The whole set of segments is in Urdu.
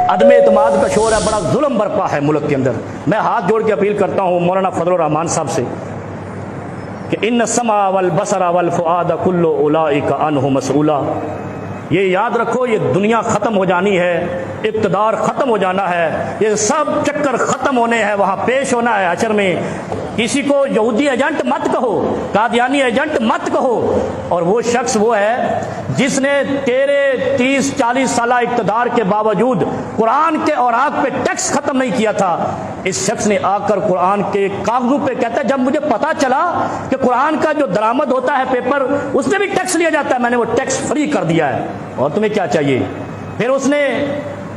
عدم اعتماد کا شور ہے، بڑا ظلم برپا ہے ملک کے اندر۔ میں ہاتھ جوڑ کے اپیل کرتا ہوں مولانا فضل الرحمان صاحب سے کہ ان السمع والبصر والفؤاد کل اولئک عنہ مسئولا۔ یہ یاد رکھو، یہ دنیا ختم ہو جانی ہے، اقتدار ختم ہو جانا ہے، یہ سب چکر ختم ہونے ہیں، وہاں پیش ہونا ہے حشر میں۔ کسی کو یہودی ایجنٹ مت کہو، قادیانی ایجنٹ مت کہو۔ اور وہ شخص وہ ہے جس نے تیرے 30-40 سالہ اقتدار کے باوجود قرآن کے اوراق پہ ٹیکس ختم نہیں کیا تھا۔ اس شخص نے آ کر قرآن کے کاغذوں پہ کہتا ہے جب مجھے پتا چلا کہ قرآن کا جو درآمد ہوتا ہے پیپر اس میں بھی ٹیکس لیا جاتا ہے، میں نے وہ ٹیکس فری کر دیا ہے، اور تمہیں کیا چاہیے؟ پھر اس نے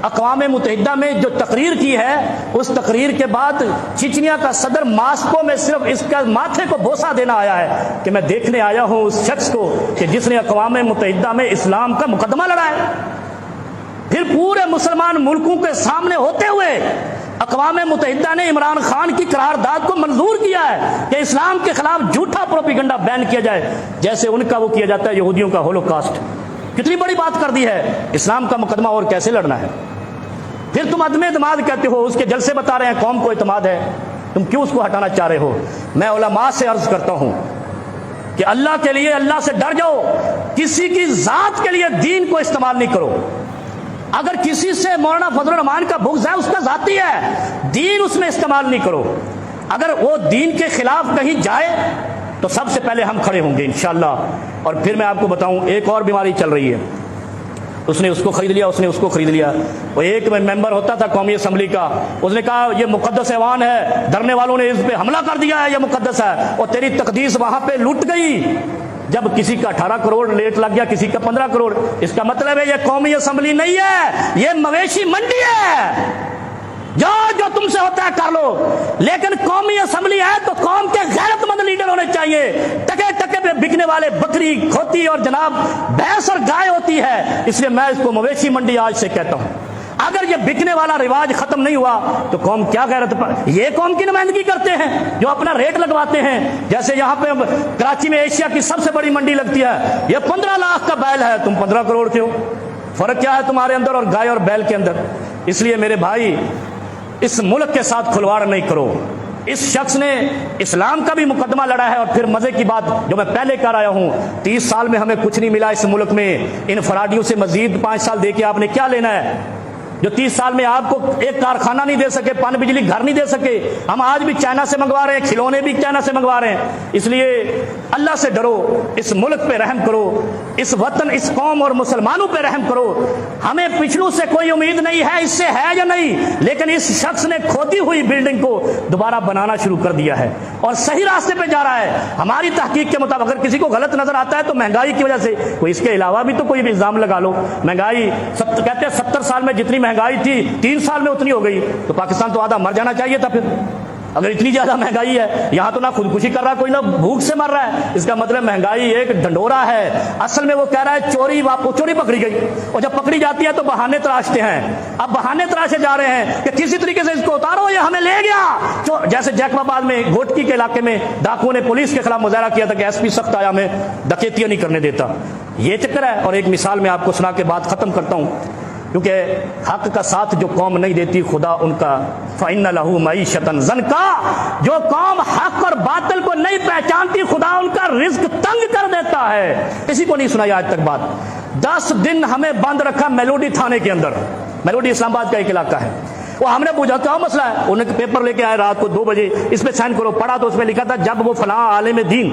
اقوام متحدہ میں جو تقریر کی ہے، اس تقریر کے بعد چچنیا کا صدر ماسکو میں صرف اس کا ماتھے کو بوسہ دینا آیا ہے کہ میں دیکھنے آیا ہوں اس شخص کو کہ جس نے اقوام متحدہ میں اسلام کا مقدمہ لڑا ہے۔ پھر پورے مسلمان ملکوں کے سامنے ہوتے ہوئے اقوام متحدہ نے عمران خان کی قرارداد کو منظور کیا ہے کہ اسلام کے خلاف جھوٹا پروپیگنڈا بین کیا جائے، جیسے ان کا وہ کیا جاتا ہے یہودیوں کا ہولوکاسٹ۔ کتنی بڑی بات کر دی ہے، اسلام کا مقدمہ اور کیسے لڑنا ہے۔ پھر تم عدم اعتماد کہتے ہو، اس کے جلسے بتا رہے ہیں قوم کو اعتماد ہے، تم کیوں اس کو ہٹانا چاہ رہے ہو؟ میں علماء سے عرض کرتا ہوں کہ اللہ کے لیے اللہ سے ڈر جاؤ، کسی کی ذات کے لیے دین کو استعمال نہیں کرو۔ اگر کسی سے مولانا فضل الرحمان کا بغض ہے، اس کا ذاتی ہے، دین اس میں استعمال نہیں کرو۔ اگر وہ دین کے خلاف کہیں جائے تو سب سے پہلے ہم کھڑے ہوں گے انشاءاللہ۔ اور پھر میں آپ کو بتاؤں، ایک اور بیماری چل رہی ہے، اس نے اس کو خرید لیا، اس نے اس کو خرید لیا۔ وہ ایک ممبر ہوتا تھا قومی اسمبلی کا، اس نے کہا یہ مقدس ایوان ہے، دھرنے والوں نے اس پہ حملہ کر دیا ہے، یہ مقدس ہے، اور تیری تقدیس وہاں پہ لٹ گئی۔ جب کسی کا 18 کروڑ ریٹ لگ گیا، کسی کا 15 کروڑ، اس کا مطلب ہے یہ قومی اسمبلی نہیں ہے، یہ مویشی منڈی ہے۔ جو تم سے ہوتا ہے کر لو، لیکن قومی اسمبلی ہے تو قوم کے غیرت مند لیڈر ہونے چاہیے۔ ٹکے ٹکے پہ بکنے والے بکری، کھوتی اور جناب بھینس اور گائے ہوتی ہے، اس لیے میں اس کو مویشی منڈی آج سے کہتا ہوں۔ اگر یہ بکنے والا رواج ختم نہیں ہوا تو قوم کیا غیرت پر، یہ قوم کی نمائندگی کرتے ہیں جو اپنا ریٹ لگواتے ہیں۔ جیسے یہاں پہ کراچی میں ایشیا کی سب سے بڑی منڈی لگتی ہے، یہ 15 لاکھ کا بیل ہے، تم 15 کروڑ کے ہو۔ فرق کیا ہے تمہارے اندر اور گائے اور بیل کے اندر؟ اس لیے میرے بھائی، اس ملک کے ساتھ کھلواڑ نہیں کرو۔ اس شخص نے اسلام کا بھی مقدمہ لڑا ہے۔ اور پھر مزے کی بات جو میں پہلے کر آیا ہوں، 30 سال میں ہمیں کچھ نہیں ملا اس ملک میں، ان فراڈیوں سے مزید 5 سال دے کے آپ نے کیا لینا ہے؟ جو 30 سال میں آپ کو ایک کارخانہ نہیں دے سکے، پانی بجلی گھر نہیں دے سکے، ہم آج بھی چائنا سے منگوا رہے ہیں، کھلونے بھی چائنا سے منگوا رہے ہیں۔ اس لیے اللہ سے ڈرو، اس ملک پہ رحم کرو، اس وطن، اس قوم اور مسلمانوں پہ رحم کرو۔ ہمیں پچھلوں سے کوئی امید نہیں ہے، اس سے ہے یا نہیں، لیکن اس شخص نے کھوتی ہوئی بلڈنگ کو دوبارہ بنانا شروع کر دیا ہے اور صحیح راستے پہ جا رہا ہے۔ ہماری تحقیق کے مطابق اگر کسی کو غلط نظر آتا ہے تو مہنگائی کی وجہ سے، کوئی اس کے علاوہ بھی تو کوئی بھی الزام لگا لو۔ مہنگائی کہتے ہیں 70 سال میں جتنی مہنگائی تھی 3 سال میں اتنی ہو گئی، تو پاکستان تو آدھا مر جانا چاہیے تھا۔ پھر اگر اتنی زیادہ مہنگائی ہے، یہاں تو نہ خودکشی کر رہا کوئی، نہ بھوک سے مر رہا ہے، اس کا مطلب مہنگائی ایک ڈھنڈورا ہے۔ اصل میں وہ کہہ رہا ہے چوری پکڑی گئی، اور جب پکڑی جاتی ہے تو بہانے تراشتے ہیں۔ اب بہانے تراشے جا رہے ہیں کہ کسی طریقے سے اس کو اتارو، یہ ہمیں لے گیا۔ جیسے جیکب آباد میں گھوٹکی کے علاقے میں ڈاکوؤں نے پولیس کے خلاف مظاہرہ کیا تھا کہ ایس پی سخت آیا، ہمیں ڈکیتیاں نہیں کرنے دیتا۔ یہ چکر ہے۔ اور ایک مثال میں آپ کو سنا کے بات ختم کرتا ہوں، کیونکہ حق کا ساتھ جو قوم نہیں دیتی، خدا ان کا فَإِنَّ لَهُ مَعِيشَةً ضَنْكَا، جو قوم حق اور باطل کو نہیں پہچانتی، خدا ان کا رزق تنگ کر دیتا ہے۔ کسی کو نہیں سنائی آج تک بات۔ 10 دن ہمیں بند رکھا میلوڈی تھانے کے اندر، میلوڈی اسلام آباد کا ایک علاقہ ہے۔ وہ ہم نے پوچھا کیا مسئلہ ہے، انہوں نے پیپر لے کے آئے رات کو 2 بجے، اس پہ سائن کرو۔ پڑھا تو اس پہ لکھا تھا جب وہ فلاں عالم دین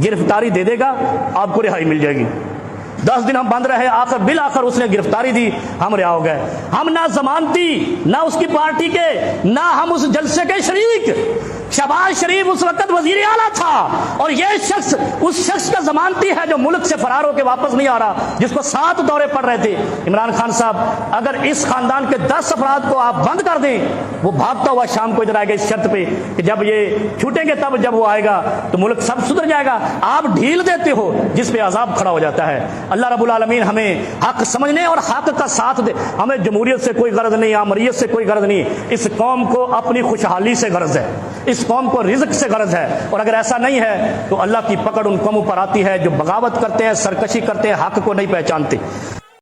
گرفتاری دے دے گا آپ کو رہائی مل جائے گی۔ 10 دن ہم بند رہے، بالآخر اس نے گرفتاری دی، ہم رہا ہو گئے۔ ہم نہ ضمانتی، نہ اس کی پارٹی کے، نہ ہم اس جلسے کے شریک۔ شہباز شریف اس وقت وزیر اعلیٰ تھا، اور یہ شخص اس شخص کا ضمانتی ہے جو ملک سے فرار ہو کے واپس نہیں آ رہا، جس کو 7 دورے پڑ رہے تھے۔ عمران خان صاحب، اگر اس خاندان کے 10 افراد کو آپ بند کر دیں، وہ بھاگتا ہوا شام کو ادھر آئے گا اس شرط پہ کہ جب یہ چھوٹیں گے تب جب وہ آئے گا تو ملک سب سدھر جائے گا۔ آپ ڈھیل دیتے ہو جس پہ عذاب کھڑا ہو جاتا ہے۔ اللہ رب العالمین ہمیں حق سمجھنے اور حق کا ساتھ دے۔ ہمیں جمہوریت سے کوئی غرض نہیں، آمریت سے کوئی غرض نہیں، اس قوم کو اپنی خوشحالی سے غرض ہے، اس قوم کو رزق سے غرض ہے۔ اور اگر ایسا نہیں ہے تو اللہ کی پکڑ ان قوموں پر آتی ہے جو بغاوت کرتے ہیں، سرکشی کرتے ہیں، حق کو نہیں پہچانتے۔